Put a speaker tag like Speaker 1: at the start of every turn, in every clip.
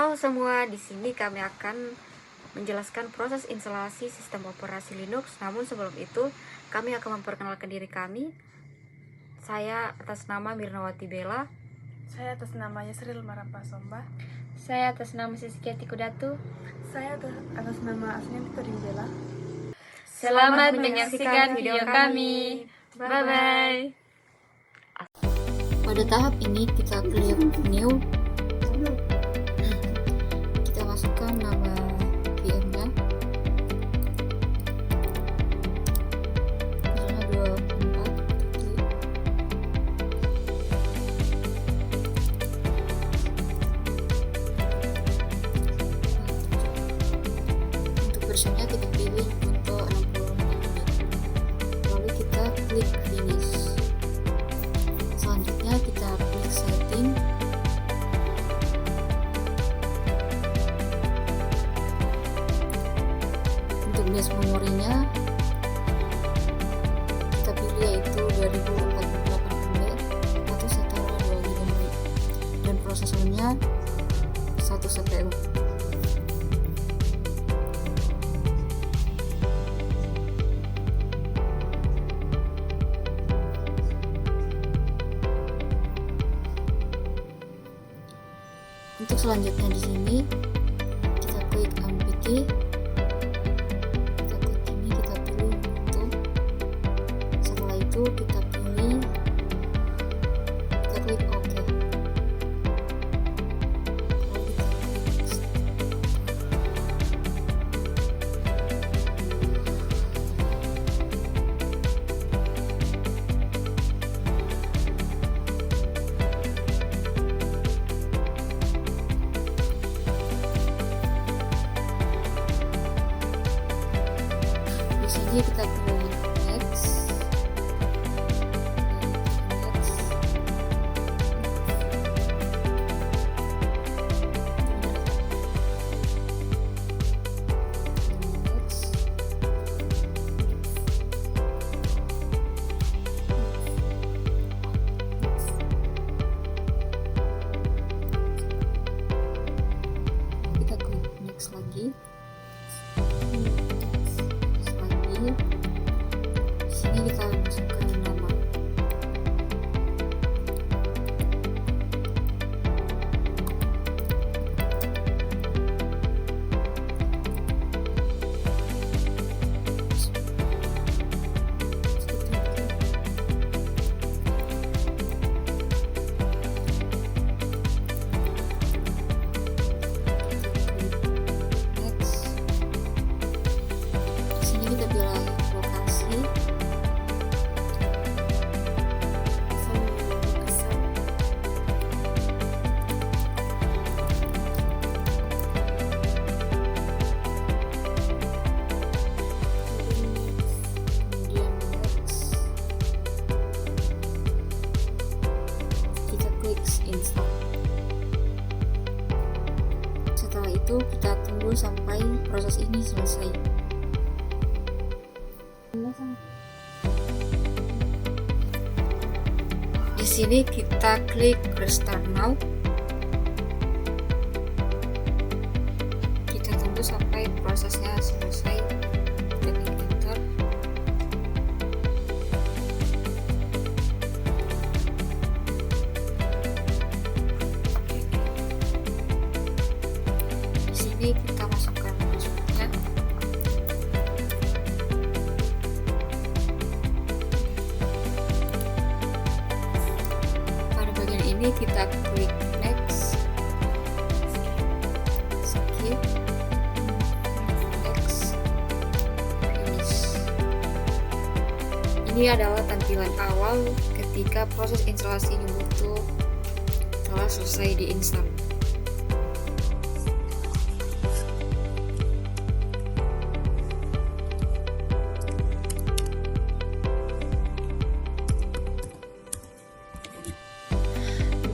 Speaker 1: Halo semua, di sini kami akan menjelaskan proses instalasi sistem operasi Linux. Namun sebelum itu, kami akan memperkenalkan diri kami. Saya atas nama Mirnawati Bella.
Speaker 2: Saya atas nama Yasril Marapasomba.
Speaker 3: Saya atas nama Siskia Tikudatu.
Speaker 2: Saya atas nama Asnya Bella.
Speaker 3: Selamat menyaksikan video kami. Bye-bye.
Speaker 1: Pada tahap ini kita klik new. Kita masukkan nama VM-nya. Misalnya 24. Untuk versionnya kita pilih untuk 64 bit. Lalu kita klik finish. Selanjutnya kita klik setting. Untuk base memorinya kita pilih yaitu 2048 MB atau setara 2 GB, dan prosesornya 1 CPU. Untuk selanjutnya di sini kita klik MPK. Kita klik ini, kita pilih untuk. Setelah itu kita pilih, kita klik OK. Lalu kita klik start. Di sini kita pilih next. Kita klik next lagi. Lagi. Di sini kita masukkan nama. Next. Di sini kita pilih lokasi. Kemudian next. Kita klik install. Setelah itu kita tunggu sampai proses ini selesai. Di sini kita klik restart now. Kita tunggu sampai prosesnya selesai. Kita klik enter. Di sini kita masukkan passwordnya. Pada bagian ini kita klik next, skip, next, finish. Ini adalah tampilan awal ketika proses instalasi Ubuntu telah selesai diinstal.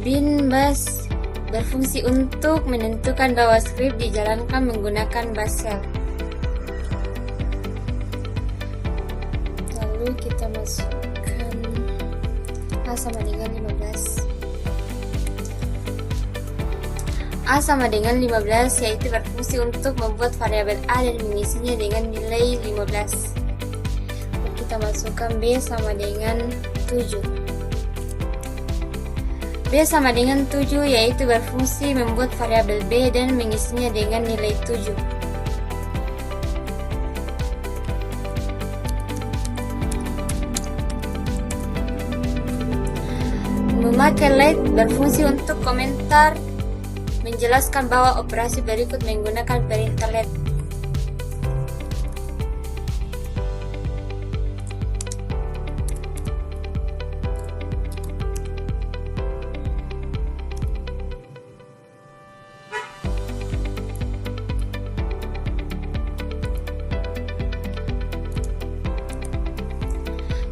Speaker 3: Bin bash berfungsi untuk menentukan bahwa skrip dijalankan menggunakan bash shell. Lalu kita masukkan A sama dengan 15. A sama dengan 15, yaitu berfungsi untuk membuat variabel A dan mengisinya dengan nilai 15. Kita masukkan B sama dengan 7. B sama dengan 7, yaitu berfungsi membuat variabel B dan mengisinya dengan nilai 7. Memakai let berfungsi untuk komentar menjelaskan bahwa operasi berikut menggunakan perintah let.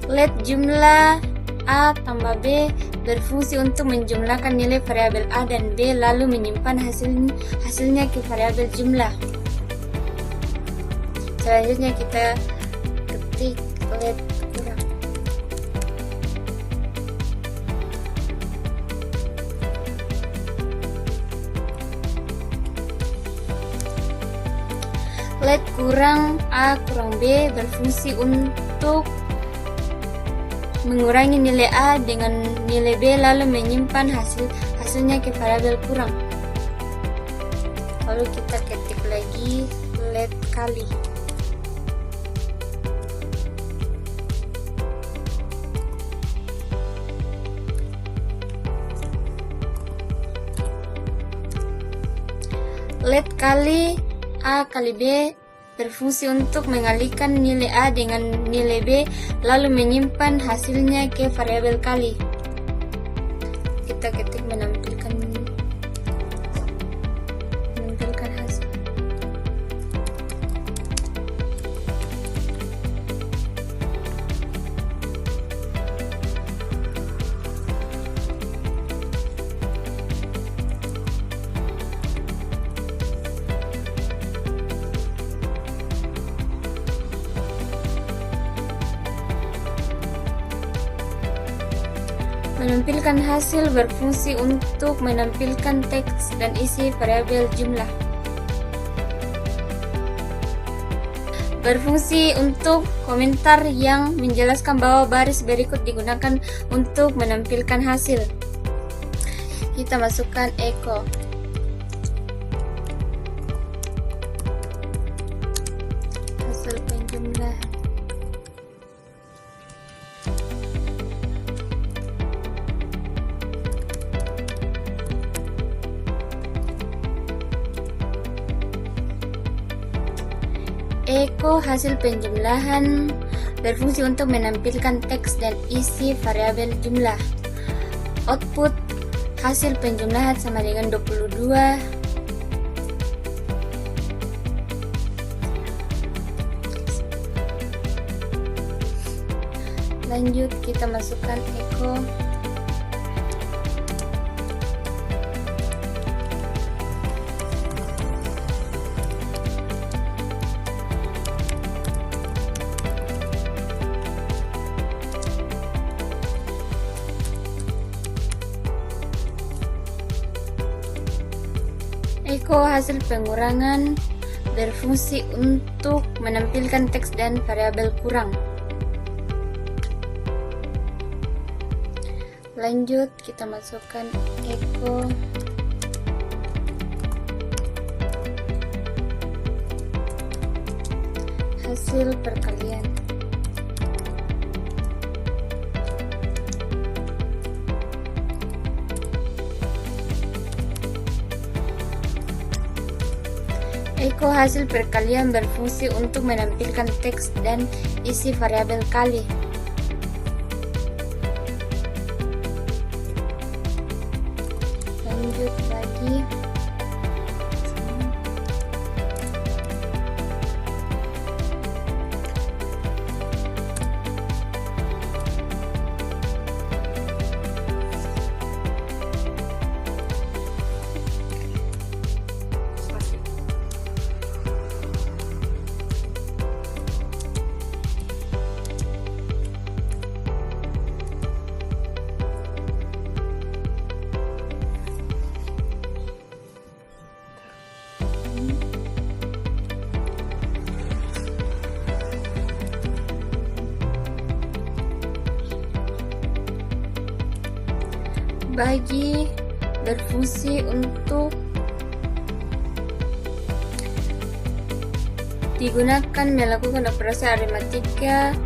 Speaker 3: Let jumlah A tambah B berfungsi untuk menjumlahkan nilai variabel A dan B lalu menyimpan hasilnya ke variabel jumlah. Selanjutnya kita ketik let kurang. Let kurang A kurang B berfungsi untuk mengurangi nilai A dengan nilai B lalu menyimpan hasilnya ke variabel kurang. Lalu kita ketik lagi let kali. Let kali A kali B berfungsi untuk mengalihkan nilai A dengan nilai B lalu menyimpan hasilnya ke variabel kali. Kita ketik menampilkan hasil. Menampilkan hasil berfungsi untuk menampilkan teks dan isi variabel jumlah. Berfungsi untuk komentar yang menjelaskan bahwa baris berikut digunakan untuk menampilkan hasil. Kita masukkan echo. Hasil penjumlahan. Echo hasil penjumlahan berfungsi untuk menampilkan teks dan isi variabel jumlah. Output hasil penjumlahan sama dengan 22. Lanjut kita masukkan echo. Echo hasil pengurangan berfungsi untuk menampilkan teks dan variabel kurang. Lanjut kita masukkan echo. Hasil perkalian. Echo hasil perkalian berfungsi untuk menampilkan teks dan isi variabel kali. Lanjut lagi. bagi berfungsi untuk digunakan melakukan operasi aritmatika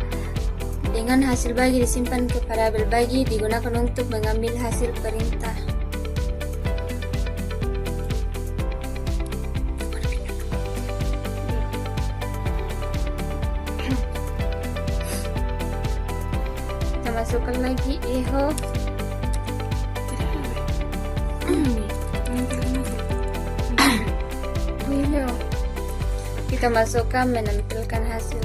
Speaker 3: dengan hasil bagi disimpan ke variabel bagi digunakan untuk mengambil hasil perintah. Kita masukkan lagi echo. Kita masukkan menampilkan hasil.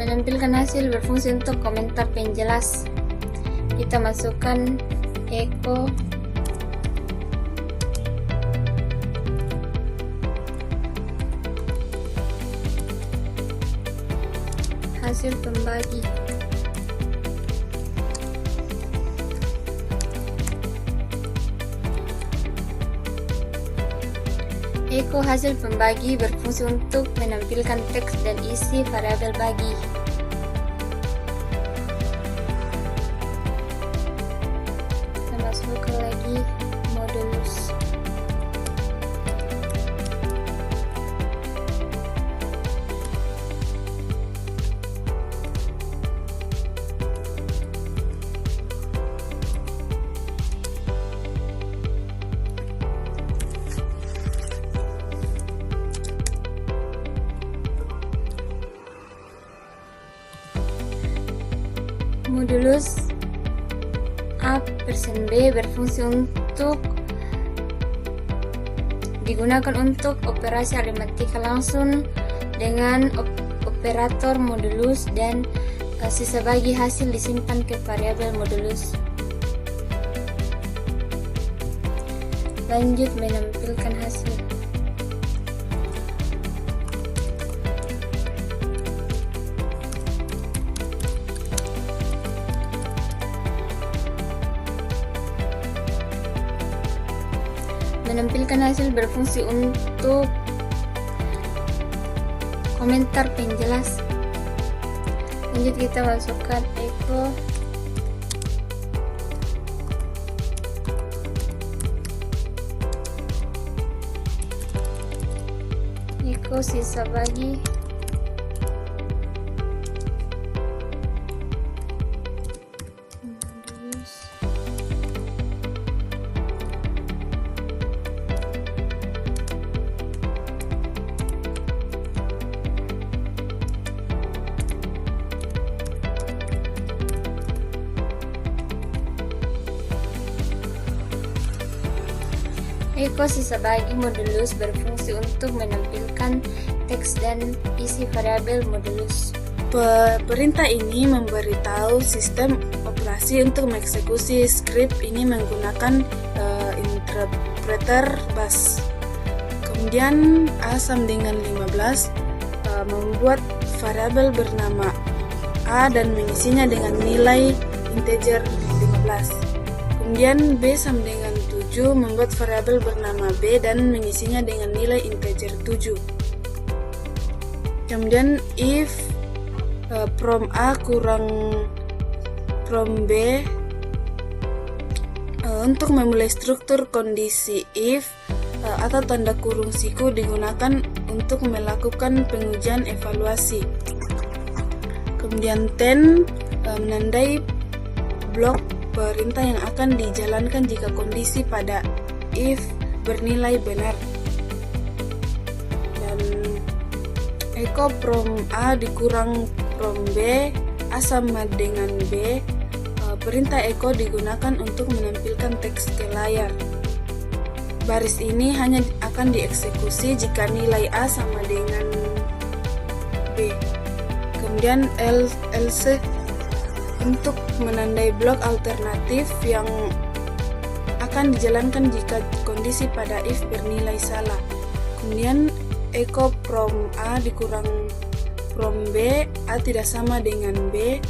Speaker 3: Menampilkan hasil berfungsi untuk komentar penjelas. Kita masukkan echo hasil pembagi. Echo hasil pembagi berfungsi untuk menampilkan teks dan isi variabel bagi. Kita masukkan lagi modulus. Modulus A persen B berfungsi untuk digunakan untuk operasi aritmatika langsung dengan operator modulus dan sisa bagi hasil disimpan ke variabel modulus. Lanjut menampilkan hasil. Menampilkan hasil berfungsi untuk komentar penjelas. Lanjut kita masukkan echo sisa bagi echo sisa bagi modulus berfungsi untuk menampilkan teks dan isi variabel modulus.
Speaker 2: Perintah ini memberitahu sistem operasi untuk mengeksekusi script ini menggunakan interpreter bus. Kemudian A sama dengan 15 membuat variabel bernama A dan mengisinya dengan nilai integer 15. Kemudian B sama dengan 7 membuat variabel bernama B dan mengisinya dengan nilai integer 7. Kemudian if from A kurang from B untuk memulai struktur kondisi if atau tanda kurung siku digunakan untuk melakukan pengujian evaluasi. Kemudian 10 menandai blok perintah yang akan dijalankan jika kondisi pada if bernilai benar. Dan echo from A dikurang from B A sama dengan B. Perintah echo digunakan untuk menampilkan teks ke layar. Baris ini hanya akan dieksekusi jika nilai A sama dengan B. Kemudian else untuk menandai blok alternatif yang akan dijalankan jika kondisi pada if bernilai salah. Kemudian echo from A dikurang from B, A tidak sama dengan B.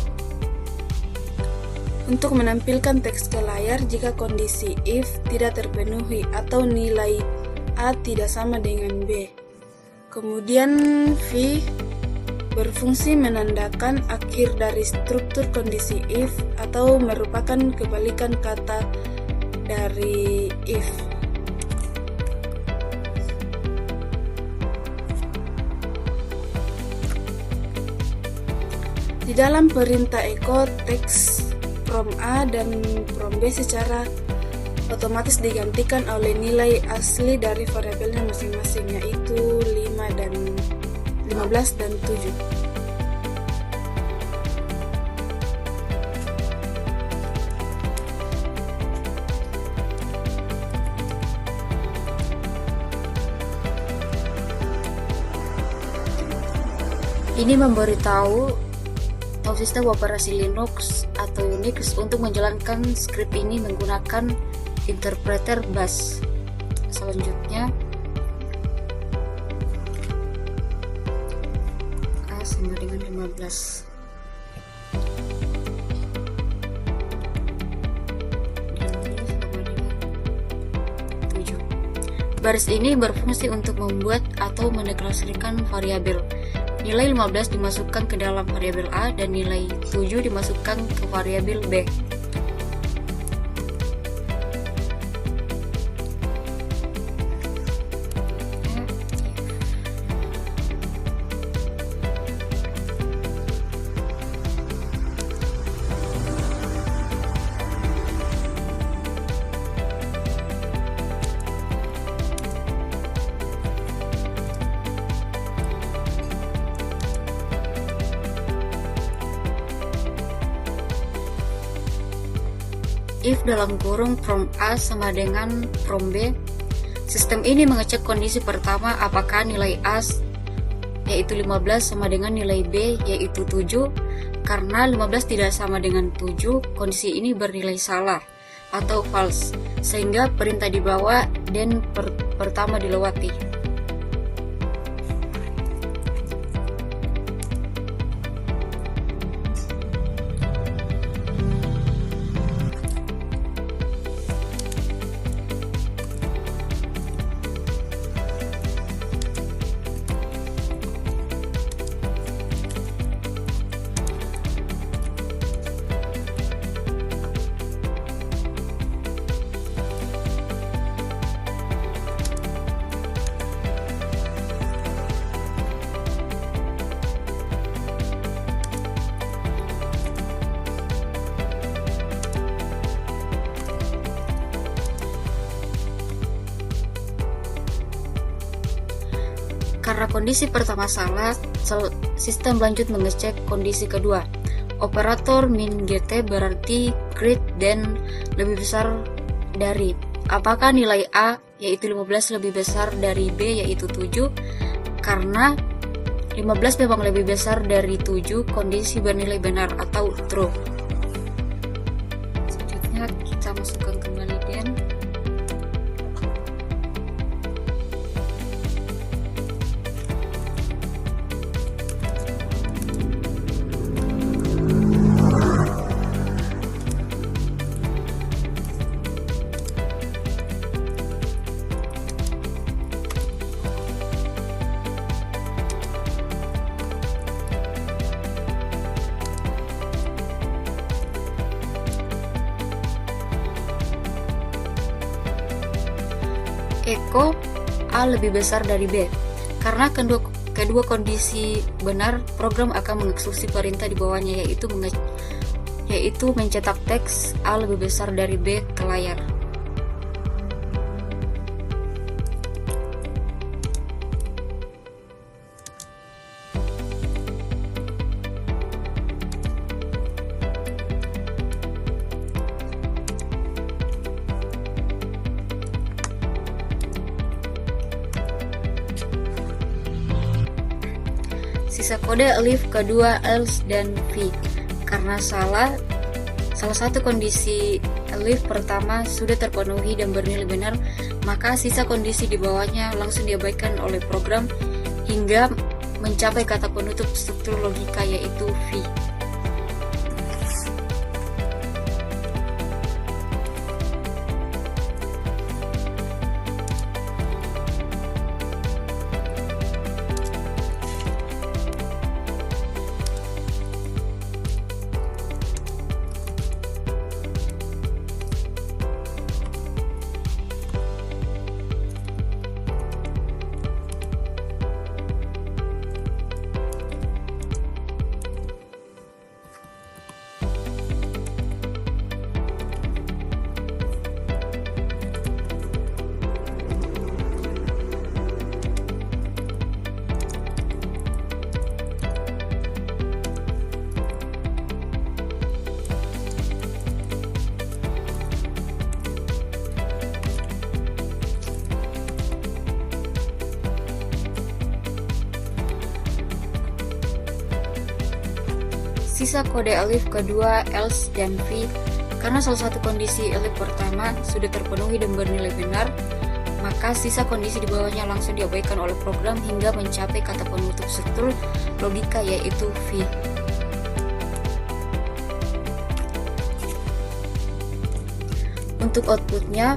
Speaker 2: untuk menampilkan teks ke layar jika kondisi if tidak terpenuhi atau nilai A tidak sama dengan B. Kemudian V berfungsi menandakan akhir dari struktur kondisi if atau merupakan kebalikan kata dari if. Di dalam perintah echo, teks from A dan from B secara otomatis digantikan oleh nilai asli dari variabelnya masing-masing, yaitu 15 dan 7.
Speaker 1: Ini memberitahu sistem operasi Linux atau Unix untuk menjalankan skrip ini menggunakan interpreter bash. Selanjutnya A sama dengan 15. Dan ini sama dengan 7. Baris ini berfungsi untuk membuat atau mendeklarasikan variabel. Nilai 15 dimasukkan ke dalam variabel A dan nilai 7 dimasukkan ke variabel B. If dalam kurung from A sama dengan from B, sistem ini mengecek kondisi pertama apakah nilai A yaitu 15 sama dengan nilai B yaitu 7. Karena 15 tidak sama dengan 7, kondisi ini bernilai salah atau false, sehingga perintah di bawah dan pertama dilewati. Karena kondisi pertama salah, sistem lanjut mengecek kondisi kedua. Operator min GT berarti greater than lebih besar dari. Apakah nilai A yaitu 15 lebih besar dari B yaitu 7? Karena 15 memang lebih besar dari 7, kondisi bernilai benar atau true. Selanjutnya kita masukkan kembali den. Echo A lebih besar dari B. Karena kedua kondisi benar, program akan mengeksekusi perintah di bawahnya yaitu mencetak teks A lebih besar dari B ke layar. Sisa kode elif kedua, else, dan v. Karena salah satu kondisi elif pertama sudah terpenuhi dan bernilai benar, maka sisa kondisi di bawahnya langsung diabaikan oleh program hingga mencapai kata penutup struktur logika yaitu v. Sisa kode elif kedua, else, dan v. Karena salah satu kondisi elif pertama sudah terpenuhi dan bernilai benar, maka sisa kondisi di bawahnya langsung diabaikan oleh program hingga mencapai kata penutup struktur logika, yaitu v. Untuk outputnya,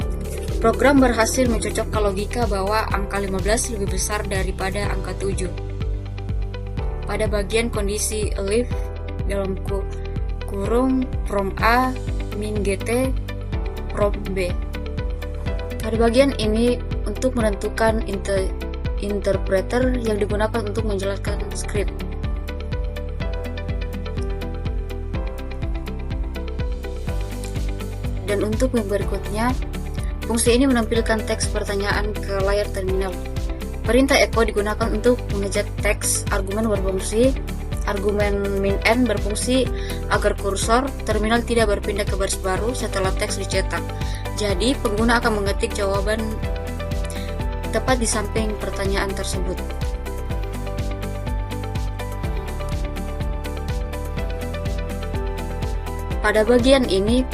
Speaker 1: program berhasil mencocokkan logika bahwa angka 15 lebih besar daripada angka 7. Pada bagian kondisi elif dalam kurung from A min GT from B. Pada bagian ini untuk menentukan interpreter yang digunakan untuk menjelaskan script. Dan untuk yang berikutnya, fungsi ini menampilkan teks pertanyaan ke layar terminal. Perintah echo digunakan untuk mengejak teks. Argumen berfungsi, argumen min n berfungsi agar kursor terminal tidak berpindah ke baris baru setelah teks dicetak. Jadi, pengguna akan mengetik jawaban tepat di samping pertanyaan tersebut. Pada bagian ini,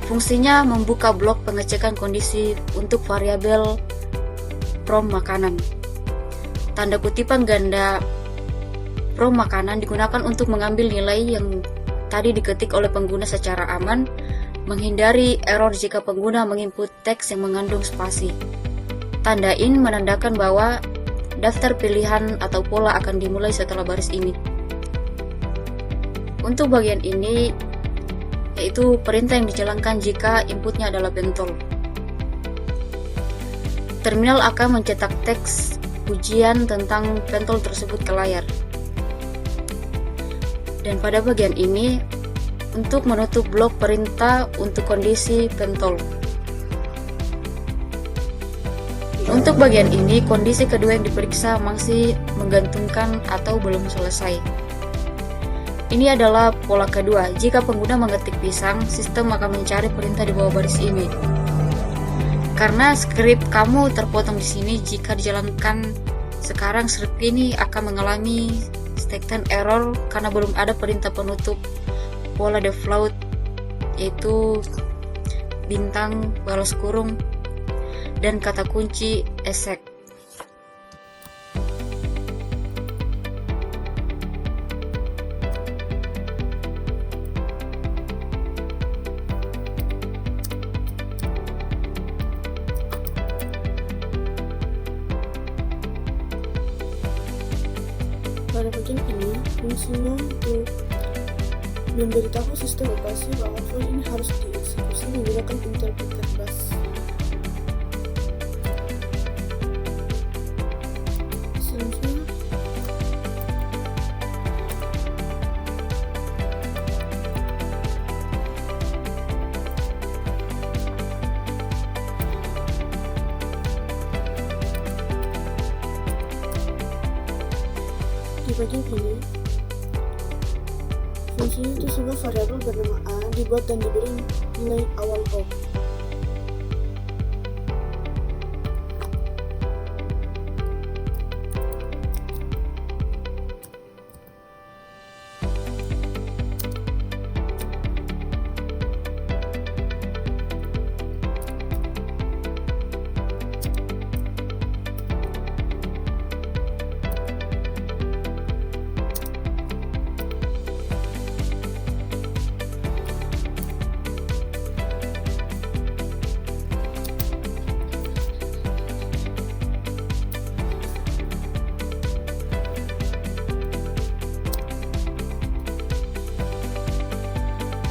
Speaker 1: fungsinya membuka blok pengecekan kondisi untuk variabel from makanan. Tanda kutipan ganda from makanan digunakan untuk mengambil nilai yang tadi diketik oleh pengguna secara aman, menghindari error jika pengguna menginput teks yang mengandung spasi. Tanda in menandakan bahwa daftar pilihan atau pola akan dimulai setelah baris ini. Untuk bagian ini, yaitu perintah yang dijalankan jika inputnya adalah pentol. Terminal akan mencetak teks ujian tentang pentol tersebut ke layar. Dan pada bagian ini, untuk menutup blok perintah untuk kondisi pentol. Untuk bagian ini, kondisi kedua yang diperiksa masih menggantungkan atau belum selesai. Ini adalah pola kedua. Jika pengguna mengetik pisang, sistem akan mencari perintah di bawah baris ini. Karena skrip kamu terpotong di sini, jika dijalankan sekarang, skrip ini akan mengalami statement error karena belum ada perintah penutup pola default, yaitu bintang, balas kurung, dan kata kunci esek.
Speaker 2: Pada bagian ini, fungsinya untuk memberitahu sistem operasi bahwa file ini harus dieksekusi menggunakan interpreter bus. Selanjutnya, di bagian ini, fungsinya itu sebuah variabel bernama A dibuat dan diberi nilai awal O.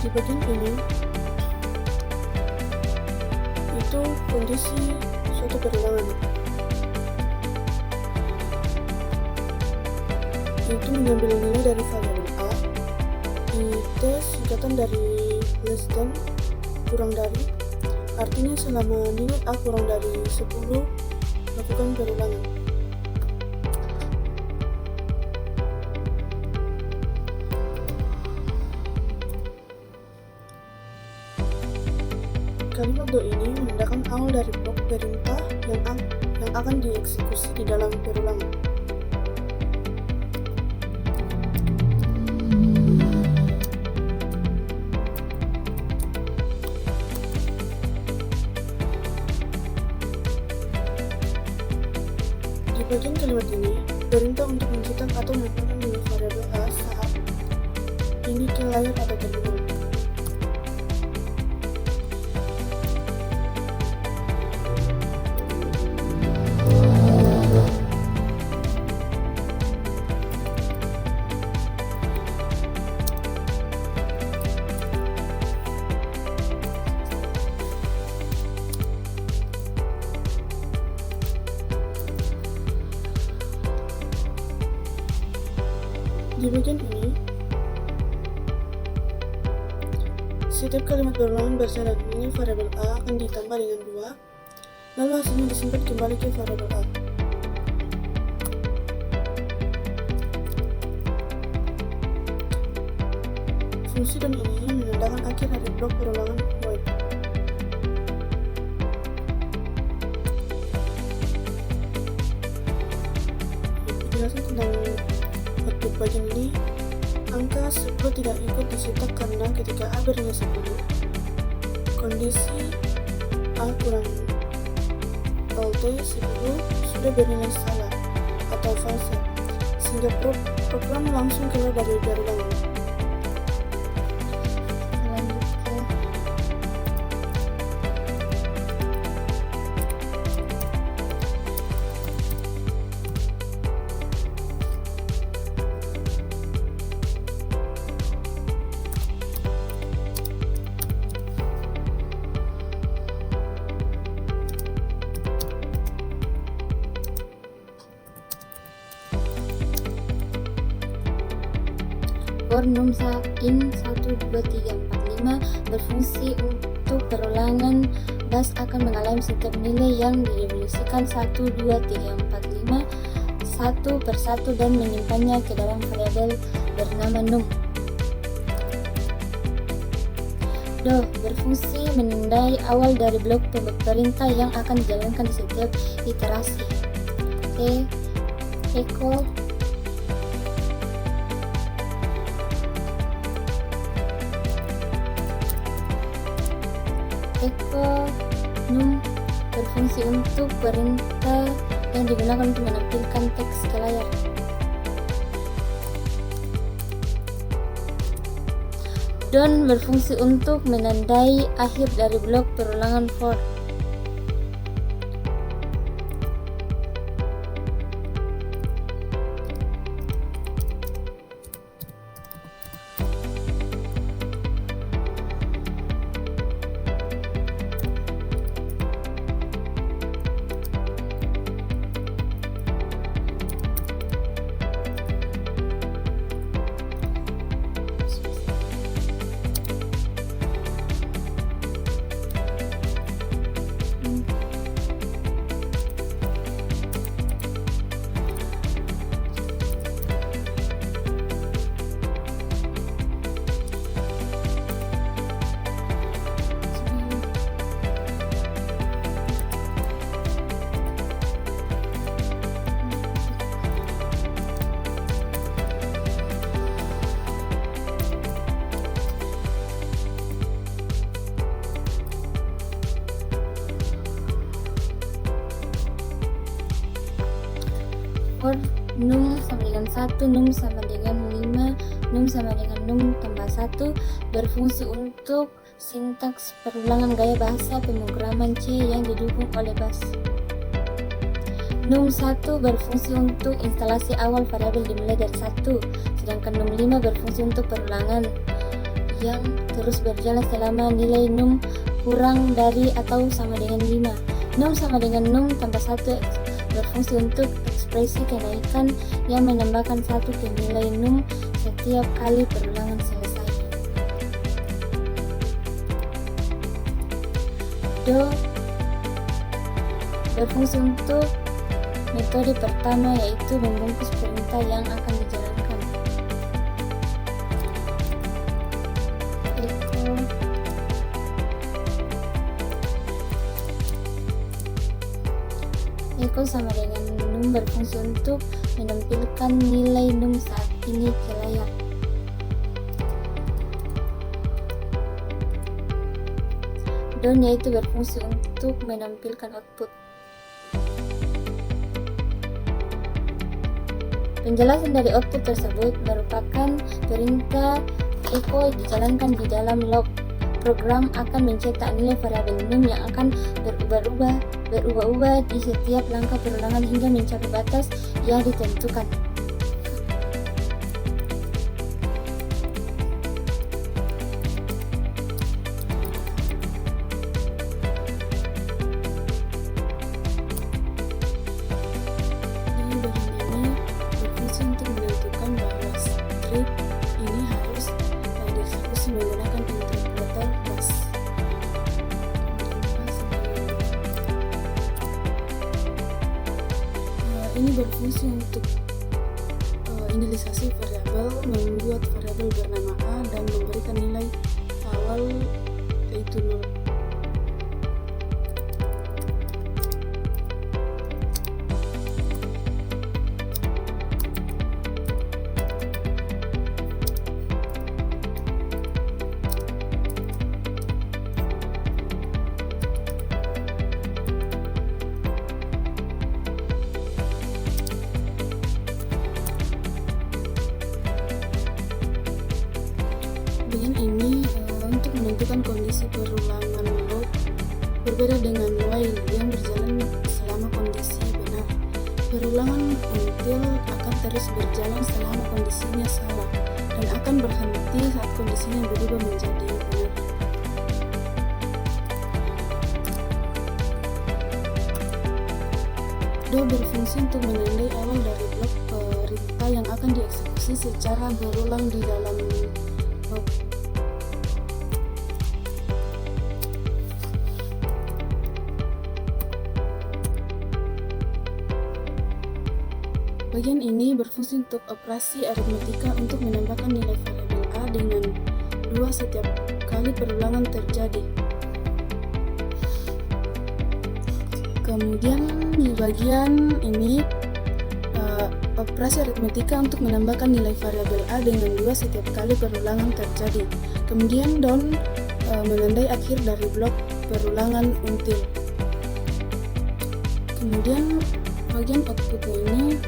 Speaker 2: Di bagian ini itu kondisi suatu perulangan, itu mengambil nilai dari variabel A di tes singkatan dari less than kurang dari, artinya selama nilai A kurang dari 10 lakukan perulangan. Kalimat do ini menandakan awal dari blok perintah yang akan dieksekusi di dalam perulangan. bagian kalimat ini, perintah untuk mencetak atau menempelkan nilai variabel A saat ini ke layar atau terminal. Di bagian ini, setiap kalimat berulangan bersyarat nilai variabel A akan ditambah dengan 2, lalu hasilnya disimpan kembali ke variabel A. Fungsi dan ini menandakan akhir dari blok perulangan while. Penjelasan tentang output bagian ini, angka 10 tidak ikut dicetak karena ketika A bernilai 10, kondisi A kurang LT 10 sudah bernilai salah atau false, sehingga program langsung keluar dari ulangan.
Speaker 3: For num in 1, 2, 3, 4, 5 berfungsi untuk perulangan bus akan mengalami setiap nilai yang didefinisikan 1, 2, 3, 4, 5 satu per satu dan menyimpannya ke dalam variabel bernama num. Do berfungsi menandai awal dari blok perintah yang akan dijalankan di setiap iterasi. Echo num berfungsi untuk perintah yang digunakan untuk menampilkan teks ke layar. Don berfungsi untuk menandai akhir dari blok perulangan for. For num sama dengan 1, num sama dengan 5, num sama dengan num tambah 1 berfungsi untuk sintaks perulangan gaya bahasa pemrograman C yang didukung oleh bus. Num 1 berfungsi untuk instalasi awal variabel dimulai dari 1, sedangkan num 5 berfungsi untuk perulangan yang terus berjalan selama nilai num kurang dari atau sama dengan 5. Num sama dengan num tambah 1 berfungsi untuk ekspresi kenaikan yang menambahkan 1 ke nilai num setiap kali perulangan selesai. Do berfungsi untuk metode pertama, yaitu membungkus perintah yang akan dijalankan. Echo sama dengan num berfungsi untuk menampilkan nilai num saat ini ke layar. Don yaitu berfungsi untuk menampilkan output. Penjelasan dari output tersebut merupakan perintah echo dijalankan di dalam log. Program akan mencetak nilai variabel num yang akan berubah-ubah di setiap langkah perulangan hingga mencapai batas yang ditentukan.
Speaker 2: Ini berfungsi untuk inisialisasi variabel, membuat variabel bernama A dan memberikan nilai awal yaitu 0. Bagian ini untuk menentukan kondisi perulangan loop berbeda dengan while yang berjalan selama kondisi benar. Perulangan until akan terus berjalan selama kondisinya salah dan akan berhenti saat kondisinya berubah menjadi benar. Do berfungsi untuk menandai awal dari blok perintah yang akan dieksekusi secara berulang di dalam loop. Bagian ini berfungsi untuk operasi aritmetika untuk menambahkan nilai variabel A dengan 2 setiap kali perulangan terjadi. Kemudian di bagian ini operasi aritmetika untuk menambahkan nilai variabel A dengan 2 setiap kali perulangan terjadi. Kemudian down menandai akhir dari blok perulangan until. Kemudian bagian outputnya ini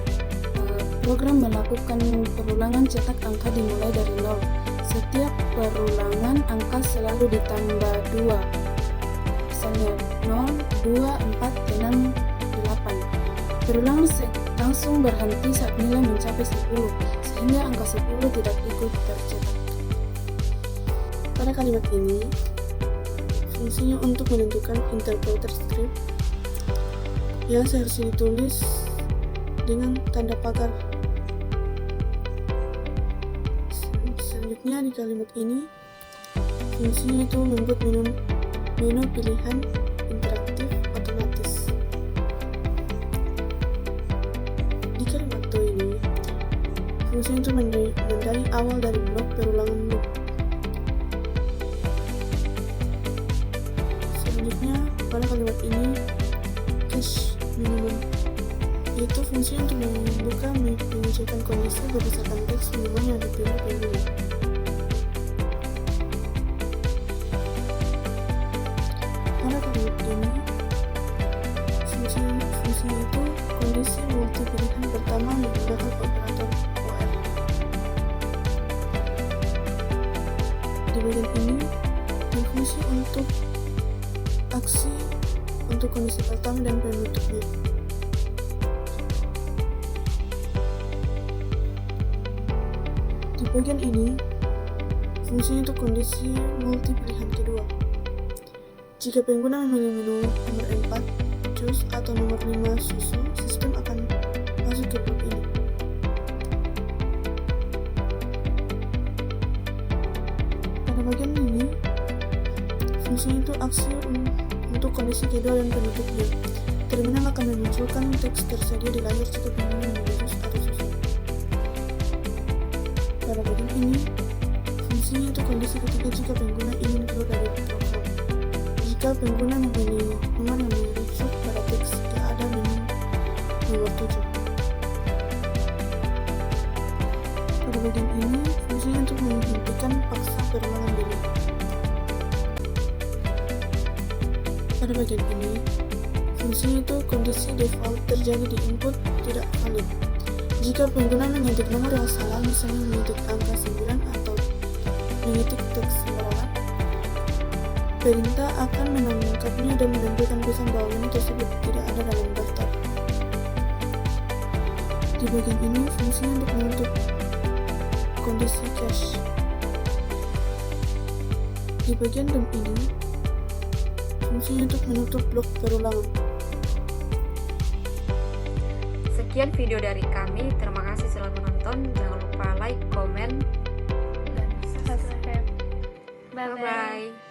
Speaker 2: program melakukan perulangan cetak angka dimulai dari 0. Setiap perulangan angka selalu ditambah 2. Misalnya 0, 2, 4, 6, 8. Perulangan langsung berhenti saat nilai mencapai 10, sehingga angka 10 tidak ikut tercetak. Pada kalimat ini, fungsinya untuk menentukan interpreter script yang seharusnya ditulis dengan tanda pagar. Selanjutnya di kalimat ini, fungsinya itu membuat menu pilihan interaktif otomatis. Di kalimat to ini, fungsinya itu mendai awal dari blok perulangan loop. Selanjutnya pada kalimat ini, cache minimum, yaitu fungsi untuk membuka mengecekkan kondisi berdasarkan teks minimum yang dipilih pengguna. Pada kalimat ini, fungsi itu kondisi multi pilihan pertama menggunakan operator OR. Di bagian ini, berfungsi untuk aksi untuk kondisi pertama dan penutupnya. Di bagian ini, fungsinya untuk kondisi multi pilihan kedua. Jika pengguna memilih menu nomor 4, choose atau nomor 5 susu, sistem akan masuk ke blok ini. Pada bagian ini, fungsinya itu aksi untuk kondisi kedua dan penutupnya. Terminal akan memunculkan teks tersedia di layar jika pengguna memilih choose atau susu. Pada bagian ini, fungsinya itu kondisi ketiga jika pengguna ingin keluar dari program. Jika pengguna memilih nomor yang merujuk pada teks yang ada menu nomor 7. Pada bagian ini, fungsinya untuk menghentikan paksa perulangan menu. Pada bagian ini, fungsinya itu kondisi default terjadi di input tidak valid. Jika pengguna mengetik nomor yang salah, misalnya mengetik angka 9 atau mengetik teks sembarangan, perintah akan menangkapnya dan menampilkan pesan bahwa menu tersebut tidak ada dalam daftar. Di bagian ini fungsinya untuk menutup kondisi cache. Di bagian dump ini fungsinya untuk menutup blok perulangan.
Speaker 1: Sekian video dari kami. Terima kasih sudah menonton. Jangan lupa like, komen,
Speaker 3: dan subscribe. Bye bye.
Speaker 1: Bye-bye.